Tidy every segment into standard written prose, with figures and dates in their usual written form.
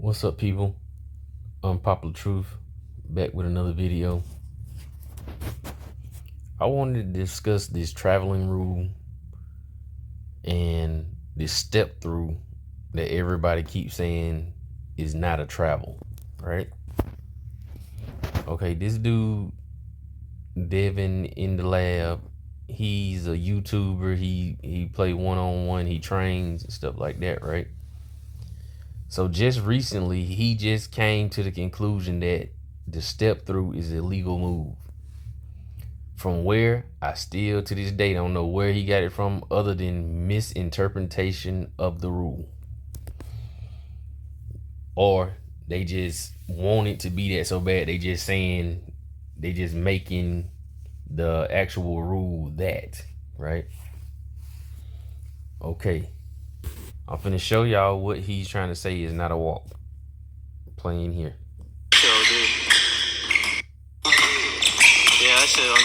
What's up, people? Un-pop-ular truth, back with another video. I wanted to discuss this traveling rule and this step through that everybody keeps saying is not a travel, right? Okay, this dude, Devin in the lab, he's a YouTuber. He play one-on-one, he trains and stuff like that, right? So just recently, he just came to the conclusion that the step through is a legal move. From where, I still to this day don't know where he got it from other than misinterpretation of the rule. Or they just want it to be that so bad, they just making the actual rule that, right? Okay. I'm finna show y'all what he's trying to say is not a walk. Playing here. Sure do. Yeah, I sure do.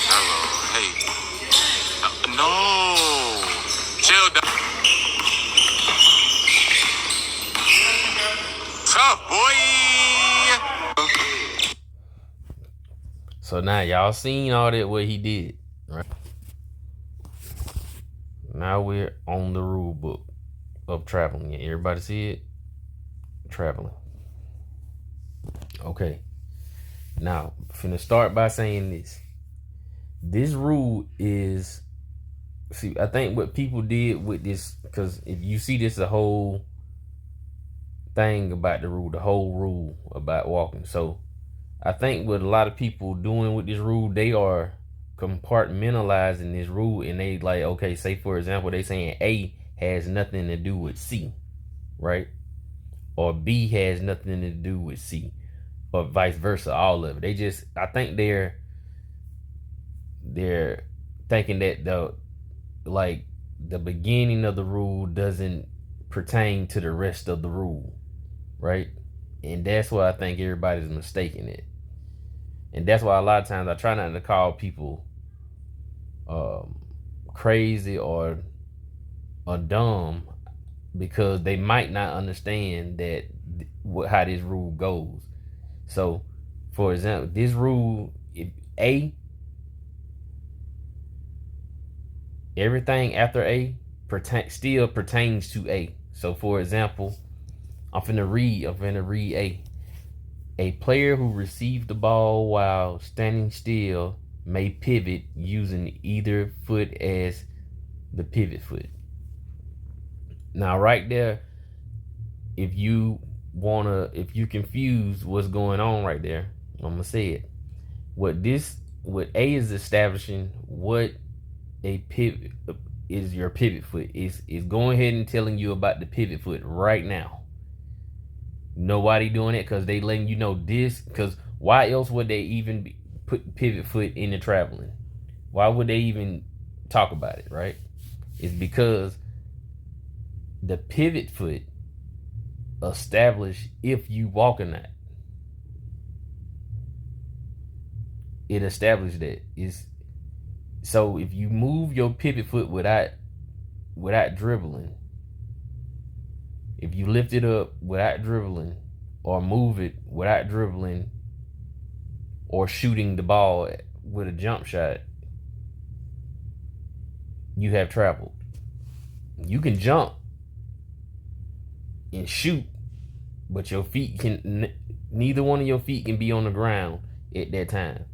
Hello, hey. No. Chill down. Tough boy. So now y'all seen all that what he did, right? Now we're on the rule book of traveling. Everybody see it? Traveling. Okay. Now, I'm finna start by saying this. This rule is, see, I think what people did with this, because if you see this, a whole thing about the rule, the whole rule about walking. So I think what a lot of people doing with this rule, they are compartmentalizing this rule, and they like, okay, say for example, they saying A has nothing to do with C, right? Or B has nothing to do with C, or vice versa, all of it. They just, I think they're thinking that the beginning of the rule doesn't pertain to the rest of the rule, right? And that's why I think everybody's mistaking it. And that's why a lot of times I try not to call people crazy or dumb, because they might not understand that how this rule goes. So, for example, this rule, if A, everything after A still pertains to A. So, for example, I'm finna read A. A player who received the ball while standing still may pivot using either foot as the pivot foot. Now, right there, if you confused what's going on right there, I'm gonna say it. What A is establishing, what a pivot is, your pivot foot is going ahead and telling you about the pivot foot right now. Nobody doing it because they letting you know this, because why else would they even put pivot foot in the traveling? Why would they even talk about it, right? It's because the pivot foot established if you walk or not. It established that. So if you move your pivot foot without dribbling, if you lift it up without dribbling, or move it without dribbling, or shooting the ball with a jump shot, you have traveled. You can jump and shoot, but your feet neither one of your feet can be on the ground at that time.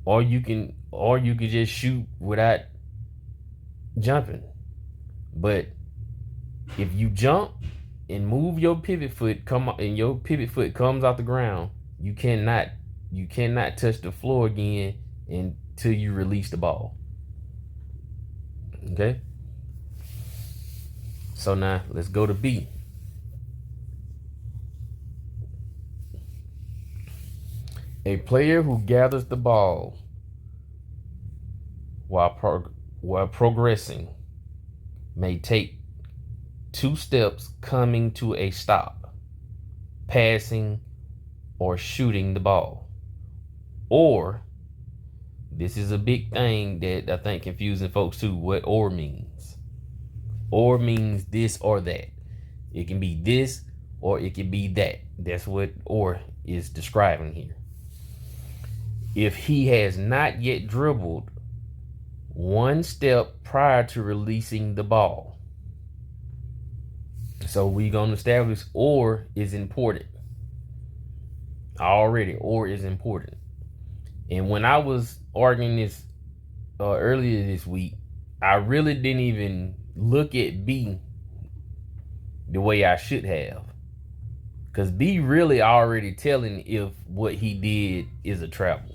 Or you can just shoot without jumping. But if you jump and move your pivot foot, your pivot foot comes off the ground, you cannot touch the floor again until you release the ball. Okay? So now let's go to B. A player who gathers the ball while progressing may take 2 steps coming to a stop. passing, or shooting the ball. Or, this is a big thing that I think confusing folks too, what or means. Or means this or that. It can be this or it can be that. That's what or is describing here. If he has not yet dribbled one step prior to releasing the ball. So we're going to establish or is important. Already, or is important. And when I was arguing this earlier this week, I really didn't even look at B the way I should have. Because B really already telling if what he did is a travel.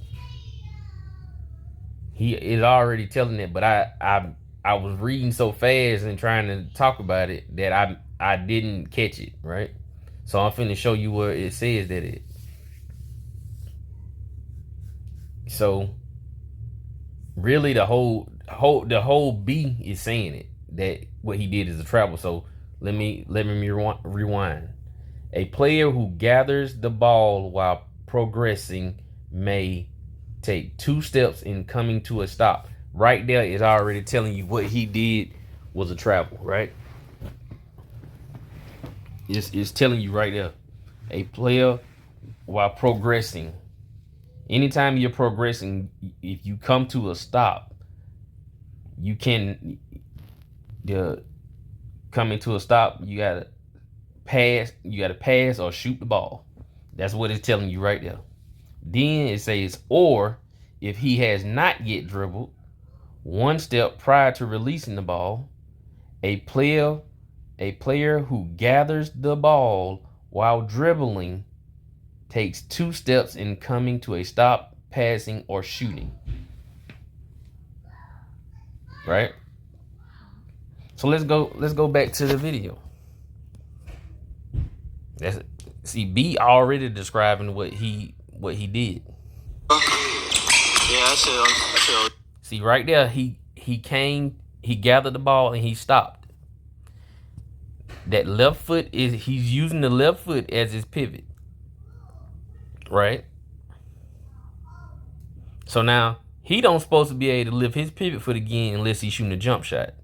He is already telling it, but I was reading so fast and trying to talk about it that I didn't catch it, right? So I'm finna show you where it says that it. So really the whole B is saying it, that what he did is a travel. So let me rewind. A player who gathers the ball while progressing may take 2 steps in coming to a stop. Right there is already telling you what he did was a travel, right? It's telling you right there. A player while progressing. Anytime you're progressing, if you come to a stop, you can coming to a stop, you gotta pass or shoot the ball. That's what it's telling you right there. Then it says, or if he has not yet dribbled one step prior to releasing the ball, a player who gathers the ball while dribbling takes 2 steps in coming to a stop, passing, or shooting. Right? So let's go back to the video. See, B already describing what he did. Yeah, I should. See, right there, he gathered the ball and he stopped. That left foot he's using the left foot as his pivot. Right? So now he don't supposed to be able to lift his pivot foot again unless he's shooting a jump shot.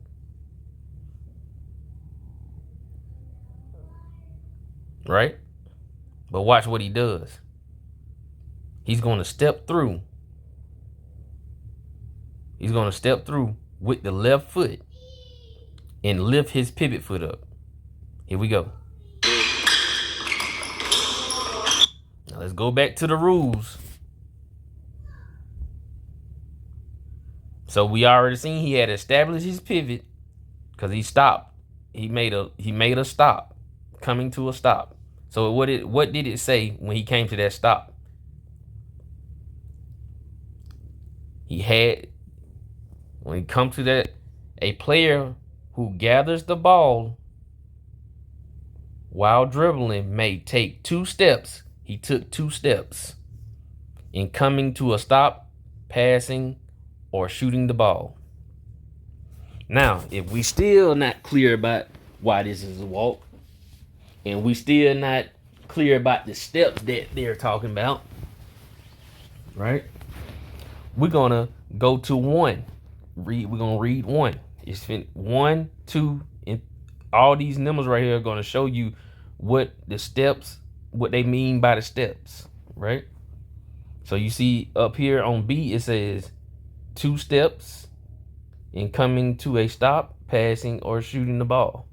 Right? But watch what he does. He's going to step through. He's going to step through with the left foot and lift his pivot foot up. Here we go. Now let's go back to the rules. So we already seen he had established his pivot because he stopped. He made a stop, coming to a stop. So what did it say when he came to that stop? When he come to that, a player who gathers the ball while dribbling may take 2 steps. He took 2 steps in coming to a stop, passing, or shooting the ball. Now, if we still not clear about why this is a walk, and we still not clear about the steps that they're talking about, right? We're gonna go to 1. We're gonna read 1. It's 1, 2, and all these numbers right here are gonna show you what the steps, what they mean by the steps, right? So you see up here on B, it says 2 steps in coming to a stop, passing, or shooting the ball.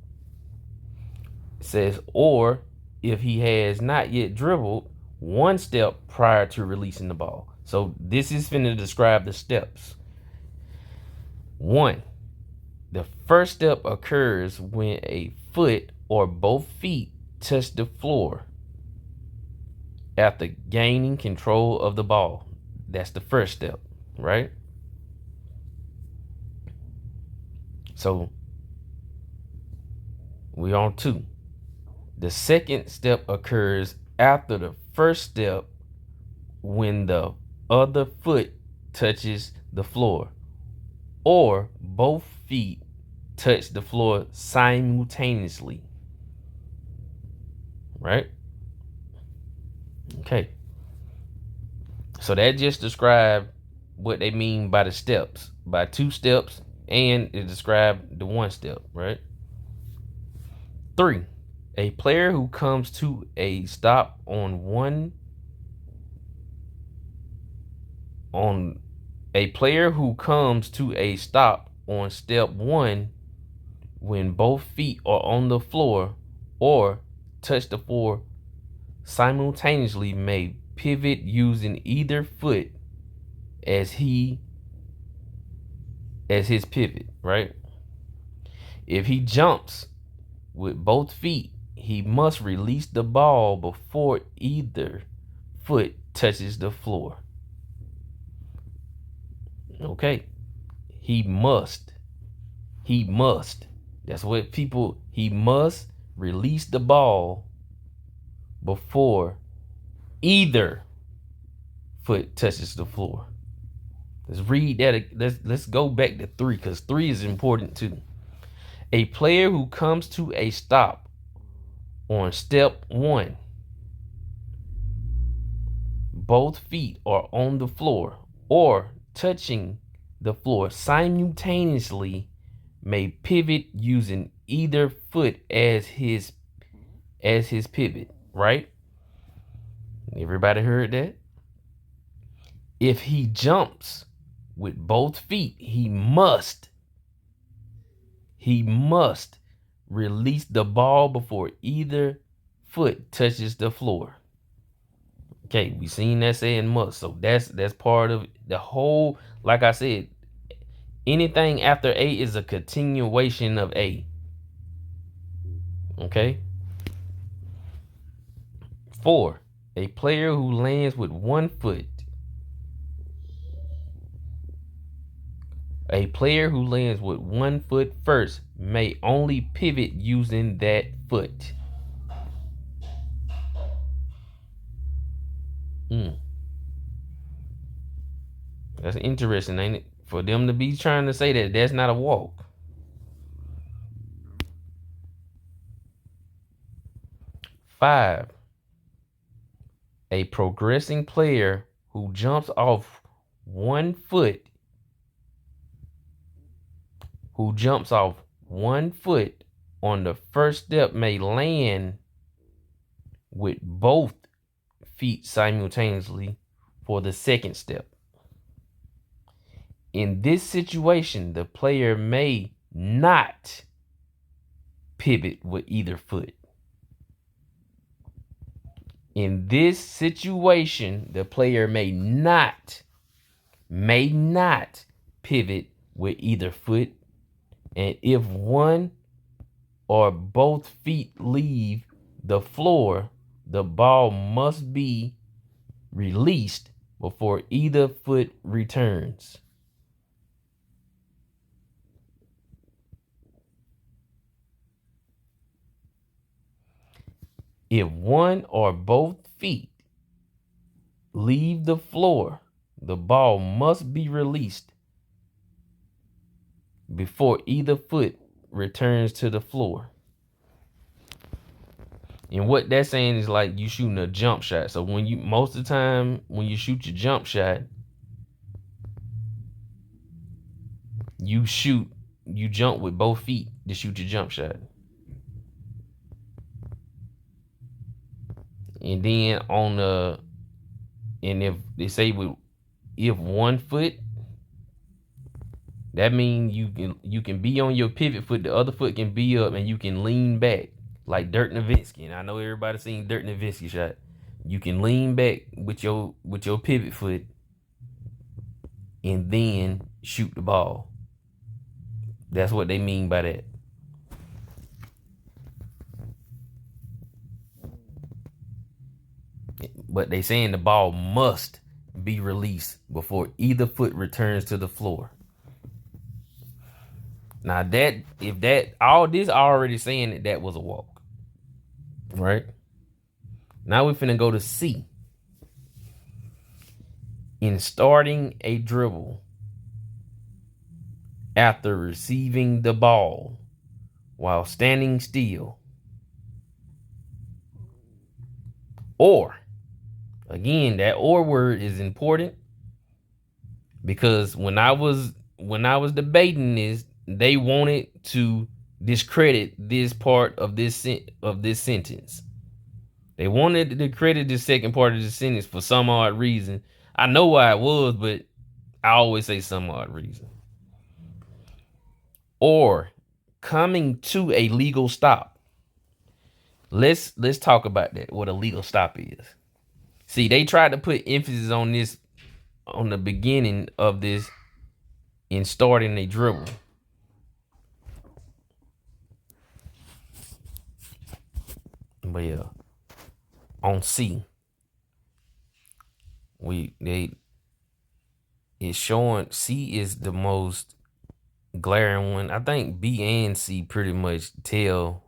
It says, or if he has not yet dribbled 1 step prior to releasing the ball. So this is finna describe the steps. 1, the first step occurs when a foot or both feet touch the floor after gaining control of the ball. That's the first step, right? So we're on 2. The second step occurs after the first step when the other foot touches the floor or both feet touch the floor simultaneously. Right? Okay. So that just described what they mean by the steps, by 2 steps, and it described the 1 step, right? 3. A player who comes to a stop on a player who comes to a stop on step 1 when both feet are on the floor or touch the floor simultaneously may pivot using either foot as his pivot, right? If he jumps with both feet, he must release the ball before either foot touches the floor. Okay. He must. That's what he must release the ball before either foot touches the floor. Let's read that. Let's go back to 3 because 3 is important too. A player who comes to a stop on step 1, both feet are on the floor or touching the floor simultaneously may pivot using either foot as his pivot, right? Everybody heard that? If he jumps with both feet, he must release the ball before either foot touches the floor. Okay, we seen that saying must. So that's part of the whole, like I said, anything after A is a continuation of A. Okay? 4. A player who lands with 1 foot. A player who lands with 1 foot first may only pivot using that foot. That's interesting, ain't it? For them to be trying to say that that's not a walk. 5. A progressing player who jumps off 1 foot on the first step may land with both feet simultaneously for the second step. In this situation, the player may not pivot with either foot. In this situation, the player may not pivot with either foot, and if one or both feet leave the floor, the ball must be released before either foot returns. If one or both feet leave the floor, the ball must be released before either foot returns to the floor. And what that's saying is like you shooting a jump shot. So most of the time when you shoot your jump shot, you jump with both feet to shoot your jump shot. And then and if they say if 1 foot, that means you can be on your pivot foot, the other foot can be up, and you can lean back like Dirk Nowitzki. And I know everybody seen Dirk Nowitzki shot. You can lean back with your pivot foot and then shoot the ball. That's what they mean by that. But they saying the ball must be released before either foot returns to the floor. Now all this already saying that was a walk. Right? Now we're finna go to C. In starting a dribble after receiving the ball while standing still, or Again, that or word is important because when I was debating this, they wanted to discredit this part of this sentence. They wanted to credit the second part of the sentence for some odd reason. I know why it was, but I always say some odd reason. Or coming to a legal stop. Let's talk about that. What a legal stop is. See, they tried to put emphasis on this on the beginning of this in starting a dribble. But yeah, on C, it's showing C is the most glaring one. I think B and C pretty much tell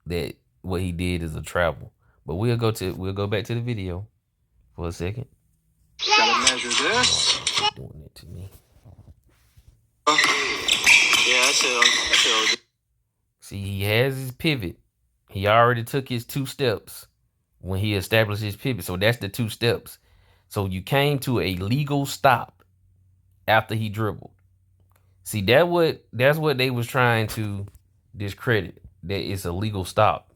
that what he did is a travel. But we'll go back to the video for a second. Gotta measure this. Doing it to me. Yeah, I said. See, he has his pivot. He already took his 2 steps when he established his pivot. So that's the 2 steps. So you came to a legal stop after he dribbled. See, that's what they was trying to discredit. That it's a legal stop.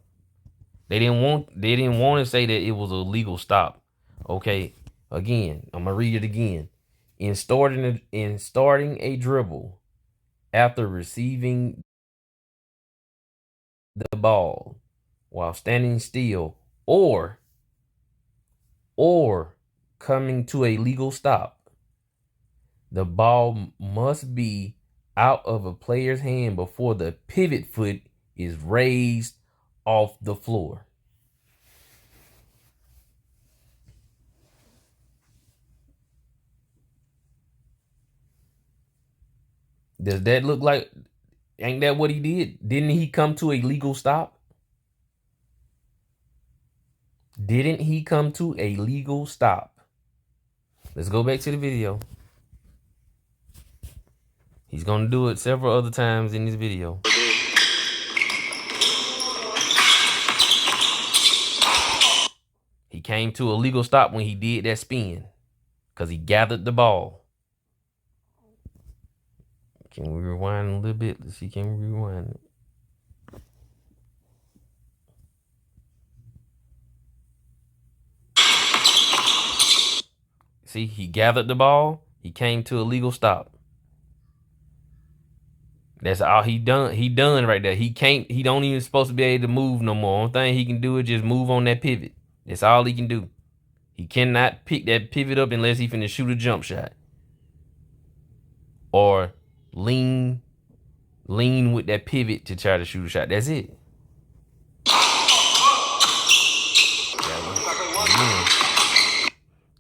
They didn't want to say that it was a legal stop. Okay. Again, I'm gonna read it again. In starting a dribble after receiving the ball while standing still or coming to a legal stop, the ball must be out of a player's hand before the pivot foot is raised off the floor. Does that look like, ain't that what he did? Didn't he come to a legal stop? Didn't he come to a legal stop? Let's go back to the video. He's going to do it several other times in this video. He came to a legal stop when he did that spin because he gathered the ball. Can we rewind a little bit? Let's see, can we rewind it? See, he gathered the ball. He came to a legal stop. That's all he done. He done right there. He don't even supposed to be able to move no more. Only thing he can do is just move on that pivot. That's all he can do. He cannot pick that pivot up unless he finna shoot a jump shot. Or lean with that pivot to try to shoot a shot. That's it.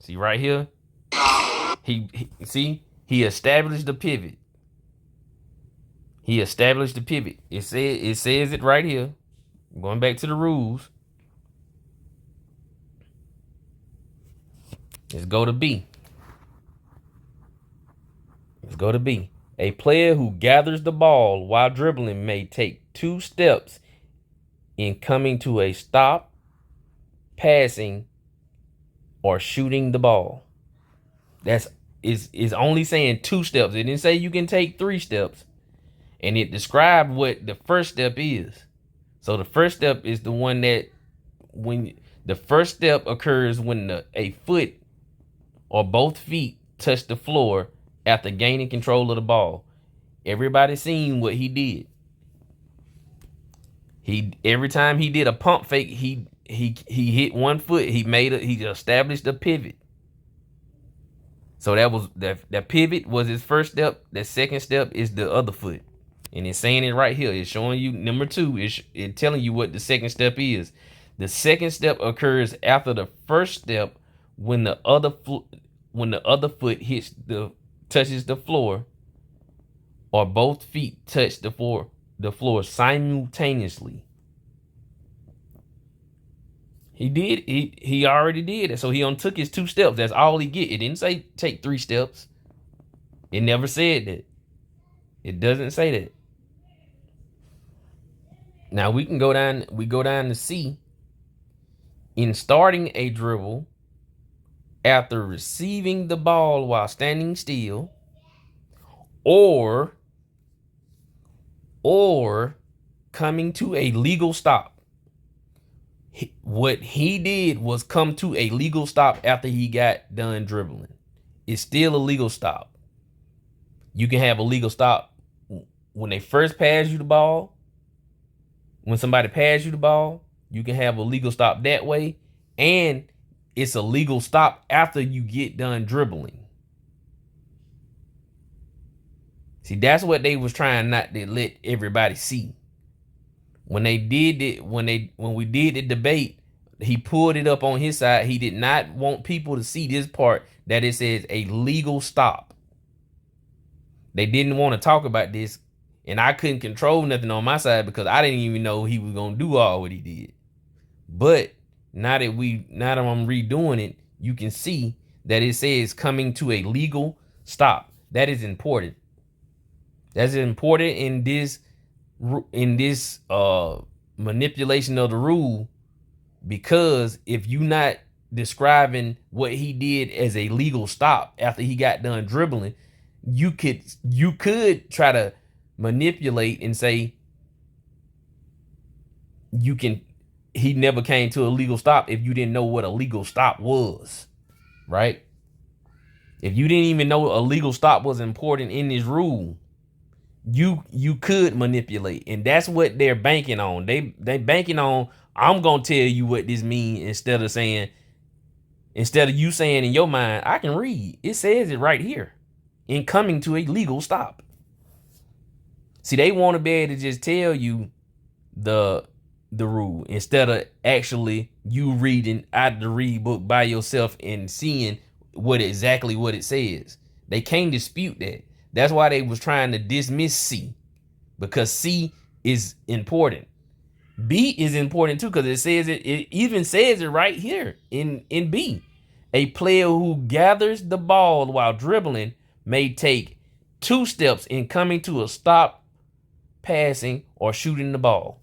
See right here? He established the pivot. He established the pivot. It says it right here. Going back to the rules. Let's go to B. A player who gathers the ball while dribbling may take 2 steps in coming to a stop, passing, or shooting the ball. Is only saying 2 steps. It didn't say you can take 3 steps. And it described what the first step is. So the first step is the one that when the first step occurs when a foot or both feet touch the floor after gaining control of the ball. Everybody seen what he did. Every time he did a pump fake, he hit one foot. He established a pivot. So that pivot was his first step. The second step is the other foot. And it's saying it right here. It's showing you number 2. It's telling you what the second step is. The second step occurs after the first step when the other foot touches the floor, or both feet touch the floor simultaneously. He already did it. So he took his 2 steps. That's all he get. It didn't say take 3 steps. It never said that. It doesn't say that. Now we go down to C. In starting a dribble after receiving the ball while standing still, or coming to a legal stop. What he did was come to a legal stop after he got done dribbling. It's still a legal stop. You can have a legal stop when they first pass you the ball. When somebody passes you the ball, you can have a legal stop that way. And it's a legal stop after you get done dribbling. See, that's what they was trying not to let everybody see. When they did it, when we did the debate, he pulled it up on his side. He did not want people to see this part that it says a legal stop. They didn't want to talk about this, and I couldn't control nothing on my side because I didn't even know he was gonna do all what he did. But now that I'm redoing it, you can see that it says coming to a legal stop. That is important. That's important in this manipulation of the rule, because if you not describing what he did as a legal stop after he got done dribbling, you could try to manipulate and say he never came to a legal stop if you didn't know what a legal stop was, right? If you didn't even know a legal stop was important in this rule, you could manipulate, and that's what they're banking on. They banking on, I'm gonna tell you what this means, instead of you saying in your mind, I can read. It says it right here. In coming to a legal stop. See, they want to be able to just tell you the rule instead of actually you reading out the read book by yourself and seeing what it says. They can't dispute that. That's why they was trying to dismiss C, because C is important. B is important too, because it even says it right here in B. A player who gathers the ball while dribbling may take 2 steps in coming to a stop, passing, or shooting the ball.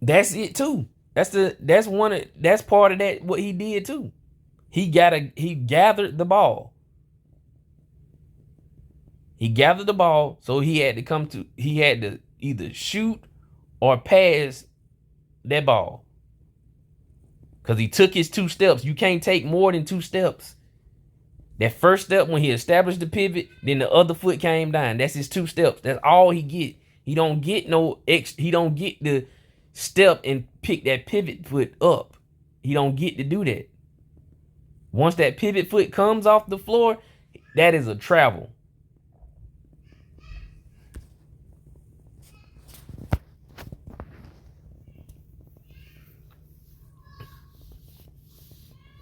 That's it too. That's part of that what he did too. He gathered the ball. He gathered the ball, so he had to either shoot or pass that ball. Because he took his 2 steps. You can't take more than 2 steps. That first step, when he established the pivot, then the other foot came down. That's his 2 steps. That's all he get. He don't get the step and pick that pivot foot up. He don't get to do that. Once that pivot foot comes off the floor, that is a travel.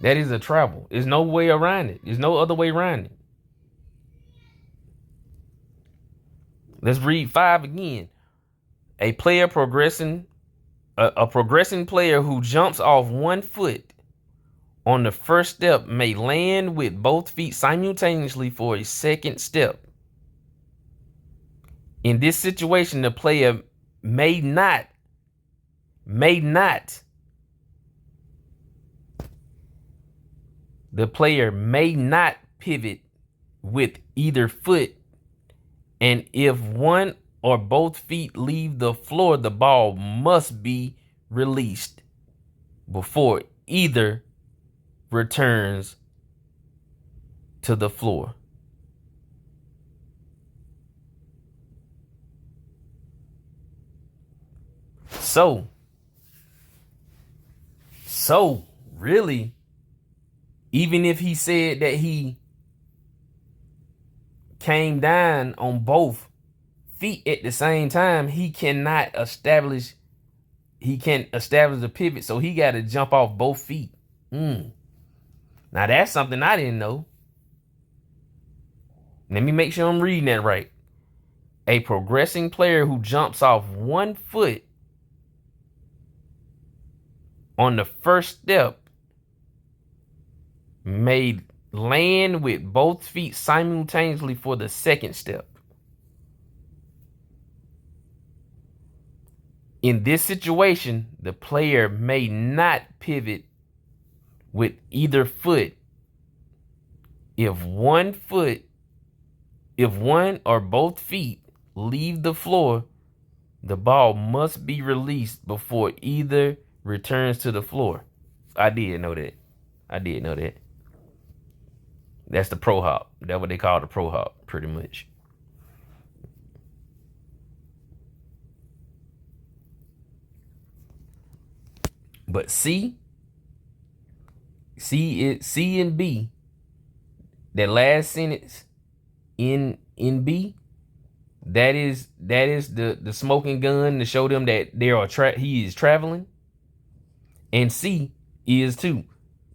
That is a travel. There's no way around it. There's no other way around it. Let's read 5 again. A progressing player who jumps off 1 foot on the first step may land with both feet simultaneously for a second step. In this situation, the player may not pivot with either foot, and if one or both feet leave the floor, the ball must be released before either returns to the floor. So really, even if he said that he came down on both feet at the same time, he can't establish the pivot, so he got to jump off both feet. Now that's something I didn't know. Let me make sure I'm reading that right. A progressing player who jumps off 1 foot on the first step may land with both feet simultaneously for the second step. In this situation, the player may not pivot with either foot. If one or both feet leave the floor, the ball must be released before either returns to the floor. I did know that. That's the pro hop. That's what they call the pro hop, pretty much. But C and B, that last sentence in B, that is the smoking gun to show them that he is traveling. And C is too.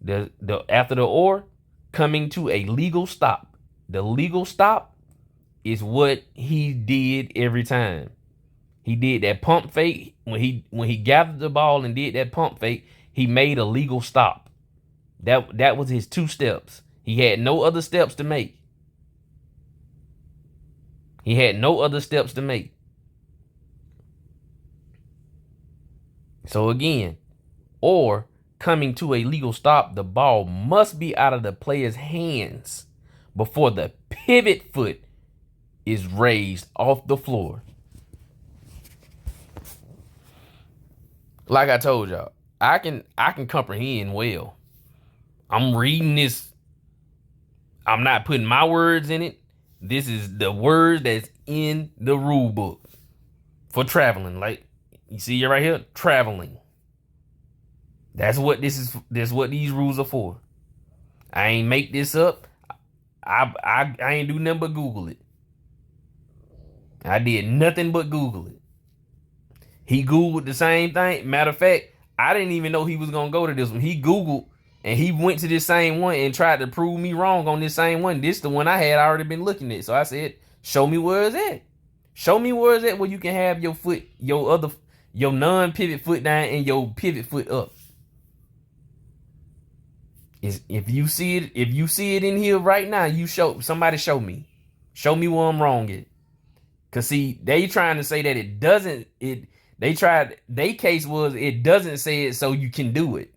The after the or, coming to a legal stop. The legal stop is what he did every time. He did that pump fake when he gathered the ball and did that pump fake. He made a legal stop. That was his 2 steps. He had no other steps to make. So again, or coming to a legal stop, the ball must be out of the player's hands before the pivot foot is raised off the floor. Like I told y'all, I can comprehend well. I'm reading this. I'm not putting my words in it. This is the word that's in the rule book for traveling. Like you see it right here, traveling. That's what this is. That's what these rules are for. I ain't make this up. I ain't do nothing but Google it. I did nothing but Google it. He Googled the same thing. Matter of fact, I didn't even know he was going to go to this one. He Googled and he went to this same one and tried to prove me wrong on this same one. This the one I had already been looking at. So I said, show me where it's at. Show me where it's at where you can have your foot, your non-pivot foot down and your pivot foot up. If you see it in here right now, somebody show me. Show me where I'm wrong at. Cause see, they trying to say that it doesn't, their case was it doesn't say it so you can do it.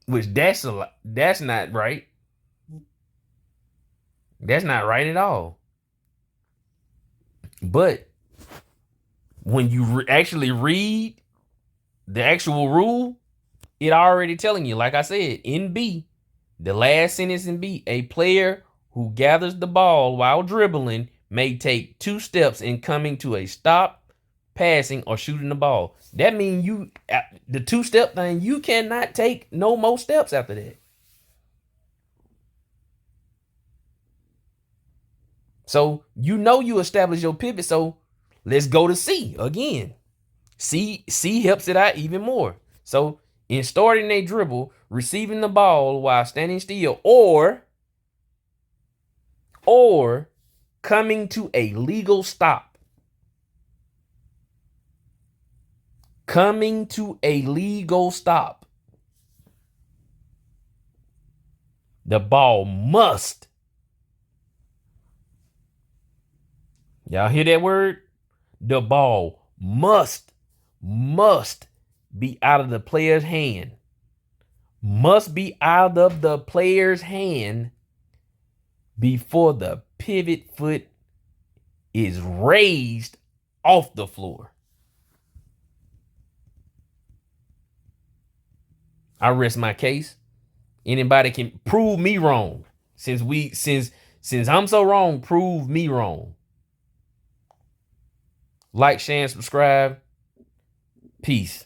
Which that's not right. That's not right at all. But when you actually read the actual rule, it already telling you, like I said, in B, the last sentence in B, a player who gathers the ball while dribbling may take 2 steps in coming to a stop, passing, or shooting the ball. That means the 2-step thing, you cannot take no more steps after that. So you establish your pivot. So let's go to C again. C helps it out even more. So in starting a dribble, receiving the ball while standing still, or coming to a legal stop. Coming to a legal stop. The ball must. Y'all hear that word? The ball must be out of the player's hand. Must be out of the player's hand before the pivot foot is raised off the floor. I rest my case. Anybody can prove me wrong. Since I'm so wrong, prove me wrong. Like, share, and subscribe. Peace.